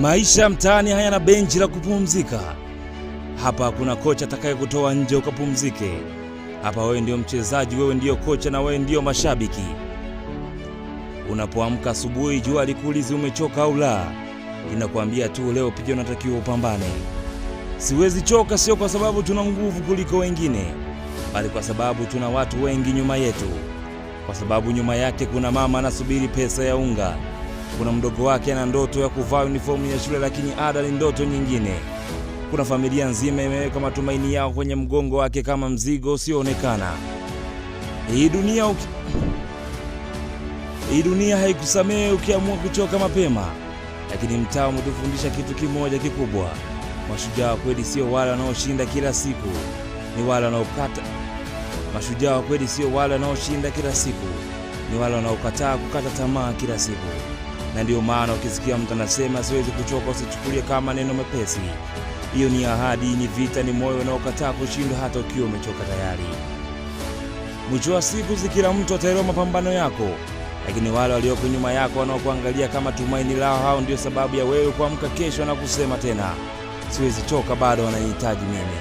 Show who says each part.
Speaker 1: Maisha mtaani hayana benchi la kupumzika. Hapa hakuna kocha atakayekutoa nje ukapumzike. Hapa wewe ndio mchezaji, wewe ndio kocha na wewe ndio mashabiki. Unapoamka asubuhi, jua likuulizi umechoka au la. Linakuambia tu leo pia unatakiwa upambane. Siwezi choka sio kwa sababu tuna nguvu kuliko wengine, bali kwa sababu tuna watu wengi nyuma yetu. Kwa sababu nyuma yake kuna mama anasubiri pesa ya unga. Kuna mdogo wake ana ndoto ya kuvaa uniform ya shule, lakini ada ni ndoto nyingine. Kuna familia nzima imeweka matumaini yao kwenye mgongo wake kama mzigo usioonekana. Hii dunia haikusamehe ukiamua kuchoka mapema. Lakini mtaa umetufundisha kitu kimoja kikubwa. Mashujaa wa kweli sio wale wanaoshinda kila siku, ni wale wanaokata. Mashujaa wa kweli sio wale wanaoshinda kila siku, ni wale wanaokataa kukata tamaa kila siku. Na ndio maana ukisikia mtu anasema siwezi kuchoka, usichukulie kama neno mepesi. Hiyo ni ahadi, ni vita, ni moyo unaokataa kushindwa hata ukiwa umechoka tayari. Mwisho wa siku kila mtu ataelewa mapambano yako, lakini wale walioko nyuma yako wanaokuangalia kama tumaini lao, hao ndio sababu ya wewe kuamka kesho na kusema tena siwezi choka, bado wananihitaji mimi.